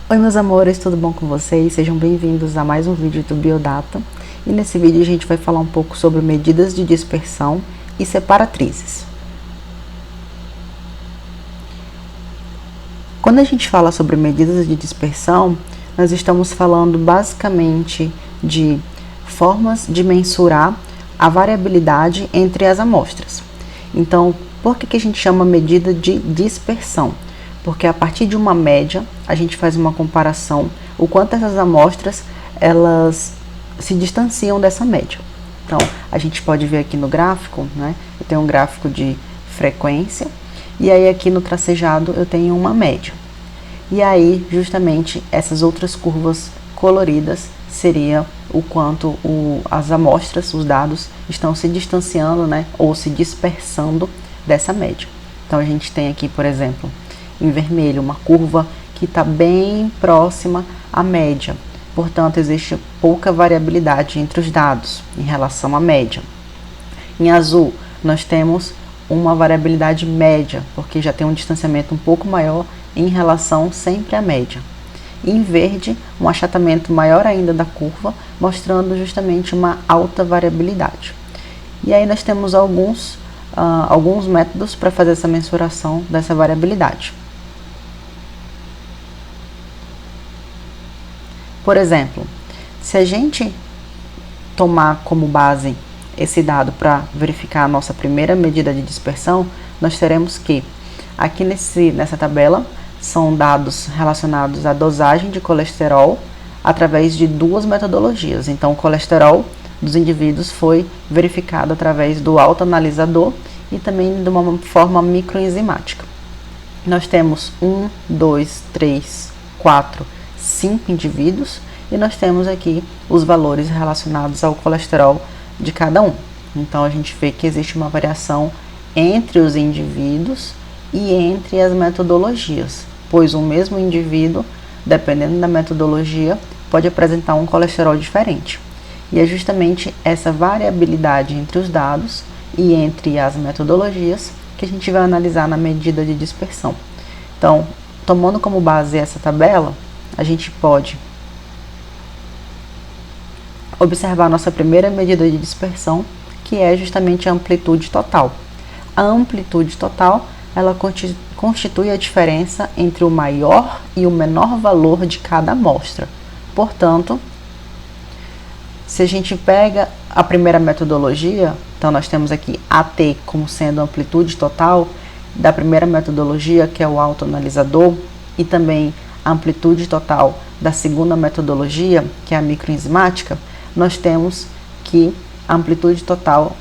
Oi meus amores, tudo bom com vocês? Sejam bem-vindos a mais um vídeo do Biodata. E nesse vídeo a gente vai falar um pouco sobre medidas de dispersão e separatrizes. Quando a gente fala sobre medidas de dispersão, nós estamos falando basicamente de formas de mensurar a variabilidade entre as amostras. Então, por que a gente chama medida de dispersão? Porque a partir de uma média, a gente faz uma comparação, o quanto essas amostras, elas se distanciam dessa média. Então, a gente pode ver aqui no gráfico, né? Eu tenho um gráfico de frequência, e aí aqui no tracejado eu tenho uma média. E aí, justamente, essas outras curvas coloridas seria o quanto as amostras, os dados, estão se distanciando, né? Ou se dispersando dessa média. Então, a gente tem aqui, por exemplo, em vermelho, uma curva que está bem próxima à média. Portanto, existe pouca variabilidade entre os dados em relação à média. Em azul, nós temos uma variabilidade média, porque já tem um distanciamento um pouco maior em relação sempre à média. Em verde, um achatamento maior ainda da curva, mostrando justamente uma alta variabilidade. E aí nós temos alguns métodos para fazer essa mensuração dessa variabilidade. Por exemplo, se a gente tomar como base esse dado para verificar a nossa primeira medida de dispersão, nós teremos que, aqui nessa tabela, são dados relacionados à dosagem de colesterol através de duas metodologias. Então, o colesterol dos indivíduos foi verificado através do autoanalisador e também de uma forma microenzimática. Nós temos 1, 2, 3, 4, 5 indivíduos e nós temos aqui os valores relacionados ao colesterol de cada um. Então a gente vê que existe uma variação entre os indivíduos e entre as metodologias, pois o mesmo indivíduo, dependendo da metodologia, pode apresentar um colesterol diferente. E é justamente essa variabilidade entre os dados e entre as metodologias que a gente vai analisar na medida de dispersão. Então, tomando como base essa tabela, a gente pode observar nossa primeira medida de dispersão, que é justamente a amplitude total. A amplitude total, ela constitui a diferença entre o maior e o menor valor de cada amostra. Portanto, se a gente pega a primeira metodologia, então nós temos aqui AT como sendo a amplitude total da primeira metodologia, que é o autoanalisador, e também a amplitude total da segunda metodologia, que é a microenzimática, nós temos que a amplitude total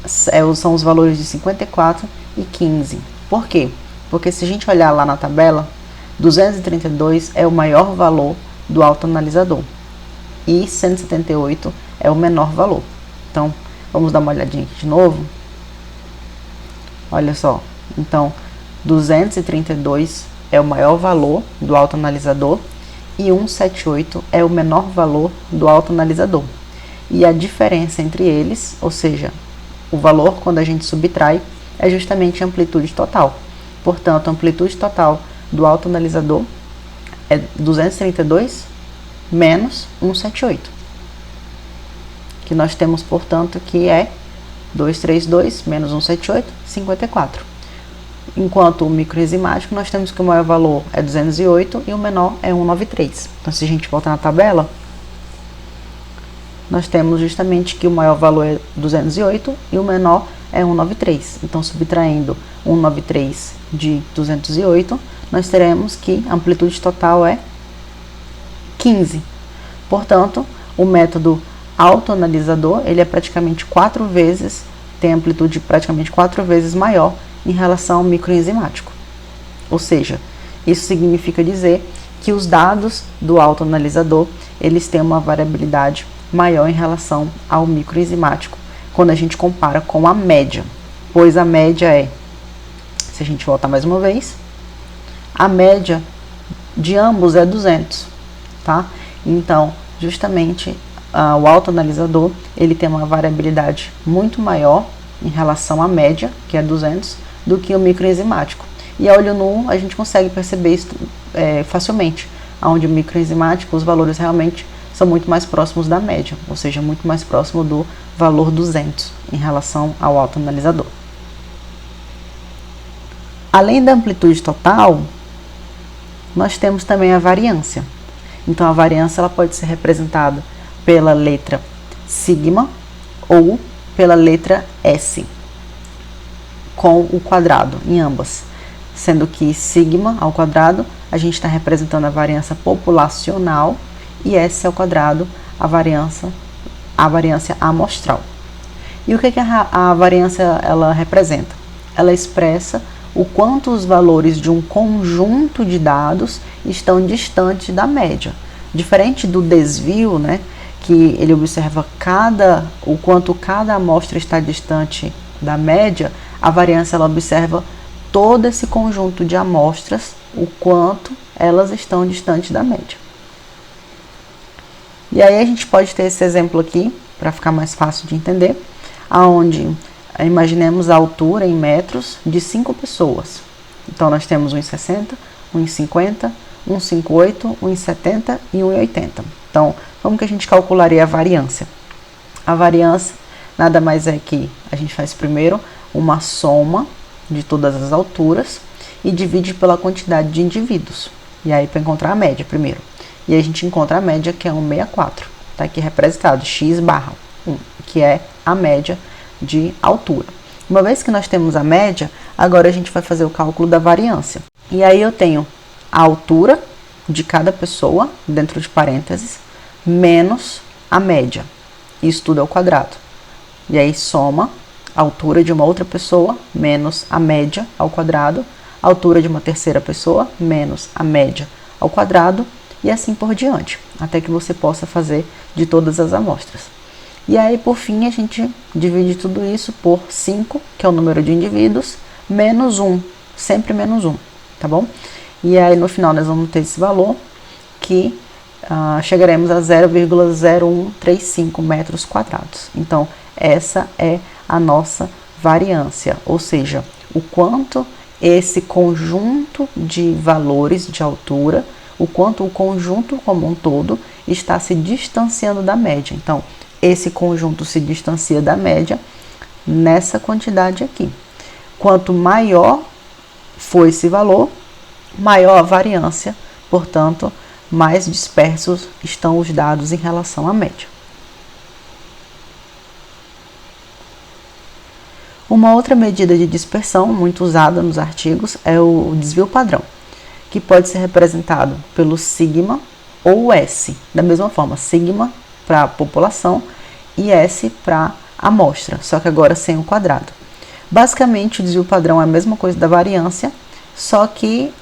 são os valores de 54 e 15. Por quê? Porque se a gente olhar lá na tabela, 232 é o maior valor do autoanalisador e 178 é o menor valor. Então, vamos dar uma olhadinha aqui de novo. Olha só, então 232 é o maior valor do autoanalisador e 178 é o menor valor do autoanalisador. E a diferença entre eles, ou seja, o valor quando a gente subtrai, é justamente a amplitude total. Portanto, a amplitude total do autoanalisador é 232 menos 178. Que nós temos, portanto, que é 232 menos 178, 54. Enquanto o microenzimático, nós temos que o maior valor é 208 e o menor é 193. Então, se a gente voltar na tabela, nós temos justamente que o maior valor é 208 e o menor é 193. Então, subtraindo 193 de 208, nós teremos que a amplitude total é 15. Portanto, o método autoanalisador, ele é praticamente 4 vezes, tem amplitude praticamente 4 vezes maior em relação ao microenzimático. Ou seja, isso significa dizer que os dados do autoanalisador, eles têm uma variabilidade maior em relação ao microenzimático, quando a gente compara com a média, pois a média é, se a gente voltar mais uma vez, a média de ambos é 200, tá? Então, justamente, o autoanalisador, ele tem uma variabilidade muito maior em relação à média, que é 200, do que o microenzimático. E a olho nu, a gente consegue perceber isso facilmente, onde o microenzimático os valores realmente são muito mais próximos da média, ou seja, muito mais próximo do valor 200 em relação ao autoanalisador. Além da amplitude total, nós temos também a variância. Então, a variância ela pode ser representada pela letra sigma ou pela letra S, com o quadrado em ambas. Sendo que sigma ao quadrado, a gente está representando a variância populacional e S ao quadrado, a variância amostral. E o que a variância ela representa? Ela expressa o quanto os valores de um conjunto de dados estão distantes da média. Diferente do desvio, né, que ele observa o quanto cada amostra está distante da média, a variância ela observa todo esse conjunto de amostras, o quanto elas estão distantes da média. E aí a gente pode ter esse exemplo aqui, para ficar mais fácil de entender, aonde imaginemos a altura em metros de 5 pessoas. Então, nós temos 1,60, 1,50, 1,58, 1,70 e 1,80. Então, como que a gente calcularia a variância? A variância nada mais é que a gente faz primeiro uma soma de todas as alturas e divide pela quantidade de indivíduos. E aí, para encontrar a média primeiro. E aí a gente encontra a média, que é 1,64. Está aqui representado, x barra 1, que é a média de altura. Uma vez que nós temos a média, agora a gente vai fazer o cálculo da variância. E aí eu tenho a altura de cada pessoa, dentro de parênteses, menos a média. Isso tudo ao quadrado. E aí soma a altura de uma outra pessoa, menos a média ao quadrado, a altura de uma terceira pessoa, menos a média ao quadrado, e assim por diante, até que você possa fazer de todas as amostras. E aí, por fim, a gente divide tudo isso por 5, que é o número de indivíduos, menos 1, sempre menos 1, tá bom? E aí, no final, nós vamos ter esse valor, que chegaremos a 0,0135 metros quadrados. Então, essa é a nossa variância, ou seja, o quanto esse conjunto de valores de altura, o quanto o conjunto como um todo está se distanciando da média. Então, esse conjunto se distancia da média nessa quantidade aqui. Quanto maior for esse valor, maior a variância, portanto, mais dispersos estão os dados em relação à média. Uma outra medida de dispersão muito usada nos artigos é o desvio padrão, que pode ser representado pelo sigma ou S. Da mesma forma, sigma para a população e S para a amostra, só que agora sem o quadrado. Basicamente, o desvio padrão é a mesma coisa da variância, só que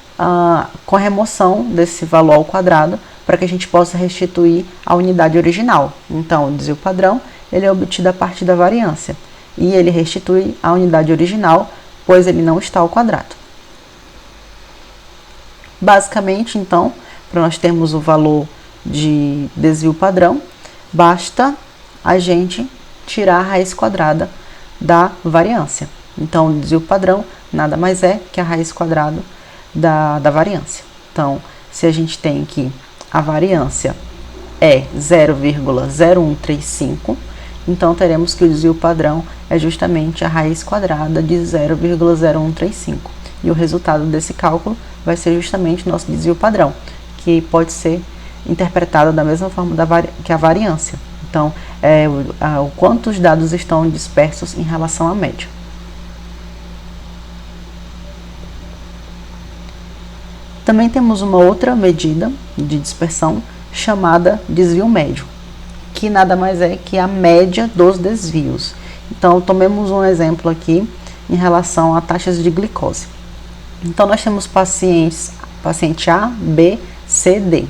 com a remoção desse valor ao quadrado, para que a gente possa restituir a unidade original. Então, o desvio padrão ele é obtido a partir da variância, e ele restitui a unidade original, pois ele não está ao quadrado. Basicamente, então, para nós termos o valor de desvio padrão, basta a gente tirar a raiz quadrada da variância. Então, o desvio padrão nada mais é que a raiz quadrada da variância. Então, se a gente tem que a variância é 0,0135, então teremos que o desvio padrão é justamente a raiz quadrada de 0,0135. E o resultado desse cálculo vai ser justamente o nosso desvio padrão, que pode ser interpretado da mesma forma que a variância. Então, o quanto os dados estão dispersos em relação à média. Também temos uma outra medida de dispersão chamada desvio médio, que nada mais é que a média dos desvios. Então, tomemos um exemplo aqui em relação a taxas de glicose. Então, nós temos paciente A, B, C, D.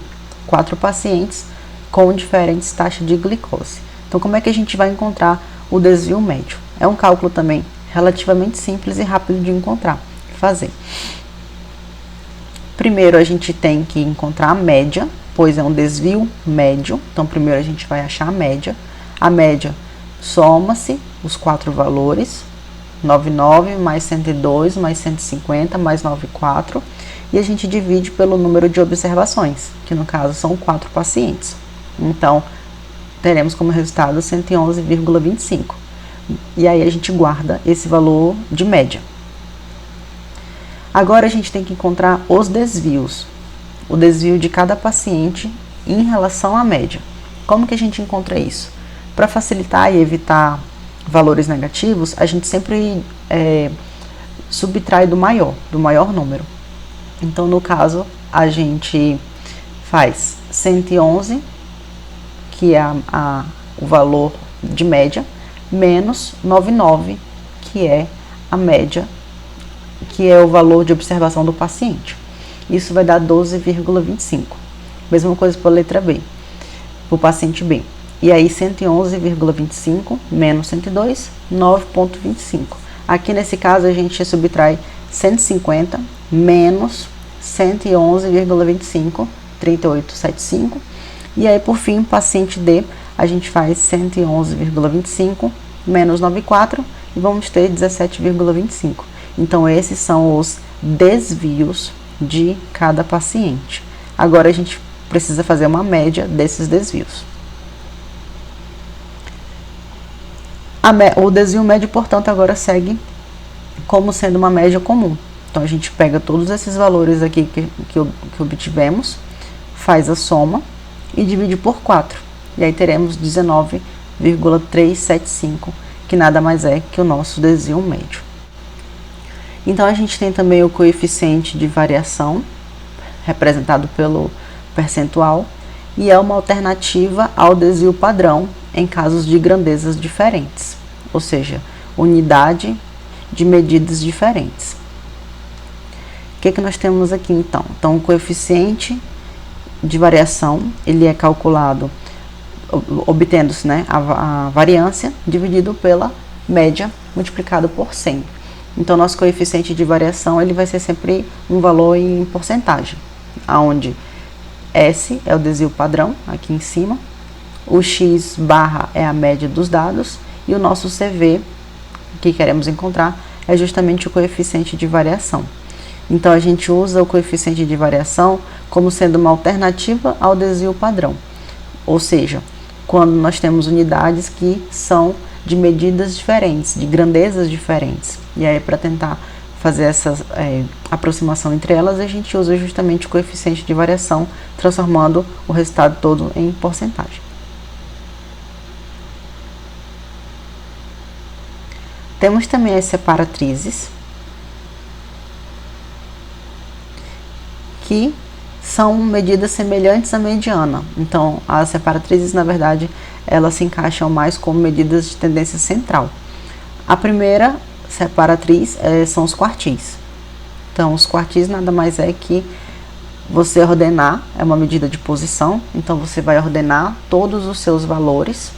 4 pacientes com diferentes taxas de glicose. Então, como é que a gente vai encontrar o desvio médio? É um cálculo também relativamente simples e rápido de encontrar, fazer. Primeiro, a gente tem que encontrar a média, pois é um desvio médio. Então, primeiro a gente vai achar a média. A média soma-se os 4 valores, 99 mais 102 mais 150 mais 94, e a gente divide pelo número de observações, que no caso são 4 pacientes. Então, teremos como resultado 111,25. E aí a gente guarda esse valor de média. Agora a gente tem que encontrar os desvios. O desvio de cada paciente em relação à média. Como que a gente encontra isso? Para facilitar e evitar valores negativos, a gente sempre subtrai do maior número. Então, no caso, a gente faz 111, que é o valor de média, menos 99, que é a média, que é o valor de observação do paciente. Isso vai dar 12,25. Mesma coisa para a letra B, para o paciente B. E aí 111,25 menos 102, 9,25. Aqui nesse caso a gente subtrai 150 menos 111,25, 38,75. E aí por fim, paciente D, a gente faz 111,25 menos 94 e vamos ter 17,25. Então esses são os desvios de cada paciente. Agora a gente precisa fazer uma média desses desvios. O desvio médio, portanto, agora segue como sendo uma média comum. Então a gente pega todos esses valores aqui que obtivemos, faz a soma e divide por 4. E aí teremos 19,375, que nada mais é que o nosso desvio médio. Então a gente tem também o coeficiente de variação, representado pelo percentual, e é uma alternativa ao desvio padrão em casos de grandezas diferentes, ou seja, unidade de medidas diferentes. O que nós temos aqui então? Então o coeficiente de variação, ele é calculado obtendo-se, né, a variância dividido pela média multiplicado por 100. Então nosso coeficiente de variação, ele vai ser sempre um valor em porcentagem, aonde S é o desvio padrão, aqui em cima, o X barra é a média dos dados, e o nosso CV, que queremos encontrar, é justamente o coeficiente de variação. Então a gente usa o coeficiente de variação como sendo uma alternativa ao desvio padrão, ou seja, quando nós temos unidades que são de medidas diferentes, de grandezas diferentes. E aí, para tentar fazer essa aproximação entre elas, a gente usa justamente o coeficiente de variação, transformando o resultado todo em porcentagem. Temos também as separatrizes, que são medidas semelhantes à mediana. Então, as separatrizes, na verdade, elas se encaixam mais como medidas de tendência central. A primeira separatriz são os quartis. Então, os quartis nada mais é que você ordenar, é uma medida de posição, então você vai ordenar todos os seus valores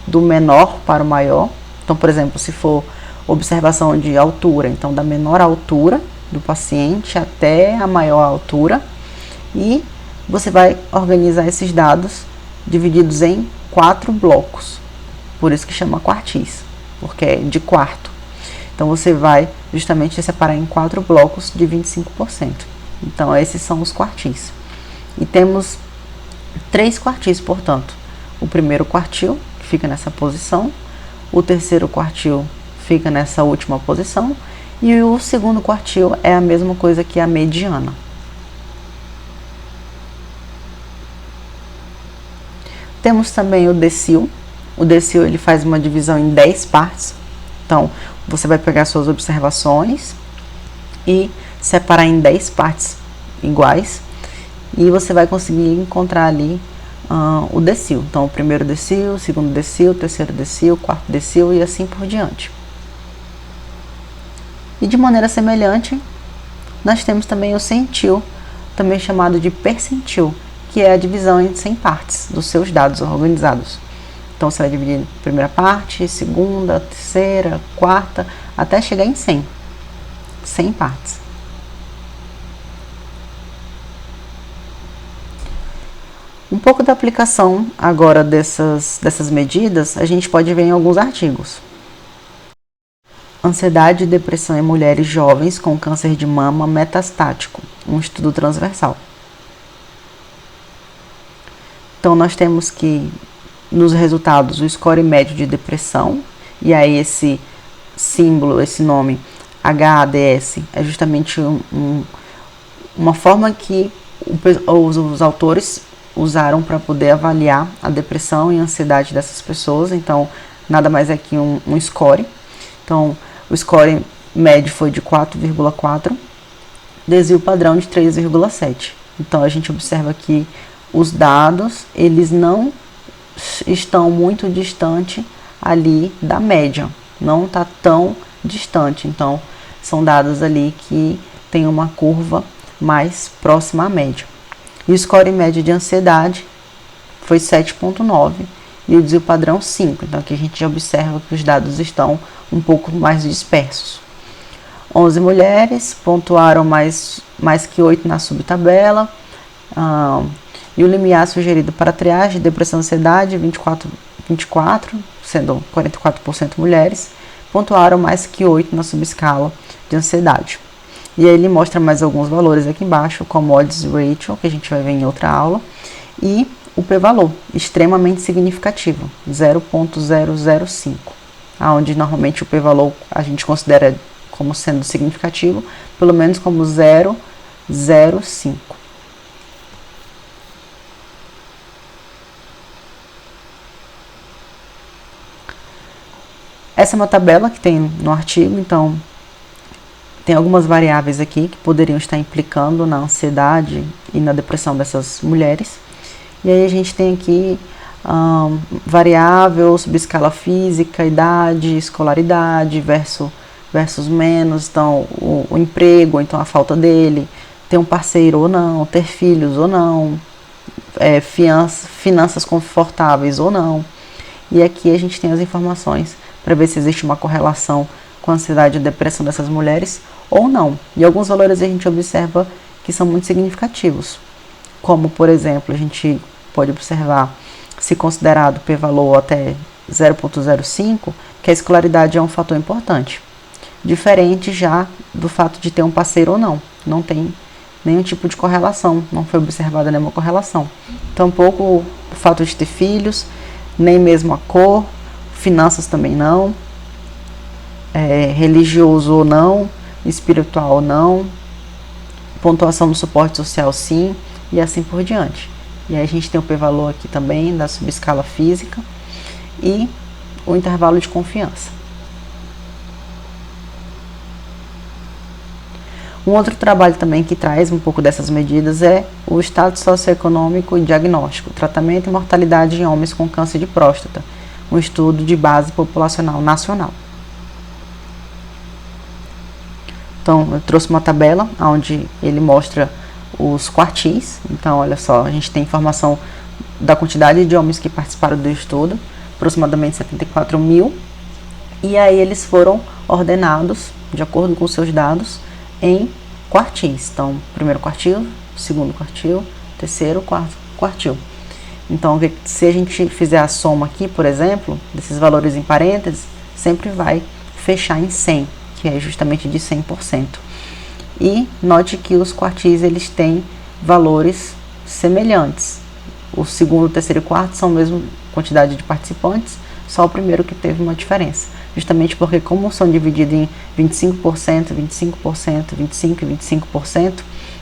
do menor para o maior. Então, por exemplo, se for observação de altura, então da menor altura do paciente até a maior altura, e você vai organizar esses dados divididos em 4 blocos, por isso que chama quartis, porque é de quarto. Então você vai justamente separar em 4 blocos de 25%. Então esses são os quartis. E temos 3 quartis, portanto. O primeiro quartil, que fica nessa posição, o terceiro quartil fica nessa última posição, e o segundo quartil é a mesma coisa que a mediana. Temos também o decil. O decil, ele faz uma divisão em 10 partes. Então, você vai pegar suas observações e separar em 10 partes iguais, e você vai conseguir encontrar ali o decil. Então, o primeiro decil, o segundo decil, o terceiro decil, o quarto decil e assim por diante. E de maneira semelhante, nós temos também o centil, também chamado de percentil, que é a divisão em 100 partes dos seus dados organizados. Então, você vai dividir primeira parte, segunda, terceira, quarta, até chegar em 100. 100 partes. Um pouco da aplicação agora dessas medidas, a gente pode ver em alguns artigos. Ansiedade e depressão em mulheres jovens com câncer de mama metastático, um estudo transversal. Então, nós temos que, nos resultados, o score médio de depressão, e aí esse símbolo, esse nome, HADS, é justamente uma forma que os autores usaram para poder avaliar a depressão e a ansiedade dessas pessoas. Então, nada mais é que um score. Então, o score médio foi de 4,4, desvio padrão de 3,7. Então, a gente observa que os dados, eles não estão muito distante ali da média, não está tão distante. Então, são dados ali que tem uma curva mais próxima à média. E o score médio de ansiedade foi 7,9 e o desvio padrão 5. Então, aqui a gente observa que os dados estão um pouco mais dispersos. 11 mulheres pontuaram mais que 8 na subtabela. E o limiar sugerido para triagem de depressão e ansiedade, 24, sendo 44% mulheres, pontuaram mais que 8 na subescala de ansiedade. E aí ele mostra mais alguns valores aqui embaixo, como odds ratio, que a gente vai ver em outra aula, e o p-valor, extremamente significativo, 0,005, onde normalmente o p-valor a gente considera como sendo significativo, pelo menos como 0,05. Essa é uma tabela que tem no artigo, então tem algumas variáveis aqui que poderiam estar implicando na ansiedade e na depressão dessas mulheres. E aí a gente tem aqui variável, subescala física, idade, escolaridade versus menos, então o emprego, ou então a falta dele, ter um parceiro ou não, ter filhos ou não, finanças confortáveis ou não. E aqui a gente tem as informações para ver se existe uma correlação com a ansiedade e a depressão dessas mulheres ou não. E alguns valores a gente observa que são muito significativos, como, por exemplo, a gente pode observar, se considerado p-valor até 0,05, que a escolaridade é um fator importante, diferente já do fato de ter um parceiro ou não. Não tem nenhum tipo de correlação, não foi observada nenhuma correlação. Tampouco o fato de ter filhos, nem mesmo a cor, finanças também não, religioso ou não, espiritual ou não, pontuação no suporte social sim, e assim por diante. E aí a gente tem o p-valor aqui também da subescala física e o intervalo de confiança. Um outro trabalho também que traz um pouco dessas medidas é o estado socioeconômico e diagnóstico, tratamento e mortalidade em homens com câncer de próstata, um estudo de base populacional nacional. Então, eu trouxe uma tabela onde ele mostra os quartis. Então, olha só, a gente tem informação da quantidade de homens que participaram do estudo, aproximadamente 74 mil, e aí eles foram ordenados, de acordo com os seus dados, em quartis. Então, primeiro quartil, segundo quartil, terceiro, quarto quartil. Então, se a gente fizer a soma aqui, por exemplo, desses valores em parênteses, sempre vai fechar em 100, que é justamente de 100%. E note que os quartis, eles têm valores semelhantes. O segundo, terceiro e quarto são a mesma quantidade de participantes, só o primeiro que teve uma diferença. Justamente porque, como são divididos em 25%, 25%, 25% e 25%,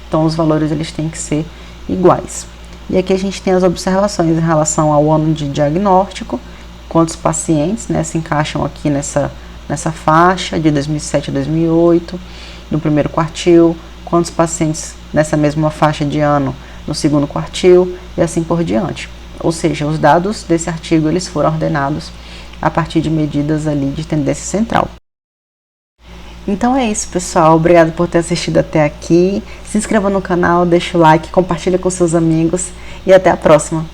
então os valores eles têm que ser iguais. E aqui a gente tem as observações em relação ao ano de diagnóstico, quantos pacientes, né, se encaixam aqui nessa faixa de 2007 a 2008, no primeiro quartil, quantos pacientes nessa mesma faixa de ano no segundo quartil e assim por diante. Ou seja, os dados desse artigo eles foram ordenados a partir de medidas ali de tendência central. Então é isso, pessoal. Obrigado por ter assistido até aqui. Se inscreva no canal, deixa o like, compartilha com seus amigos e até a próxima.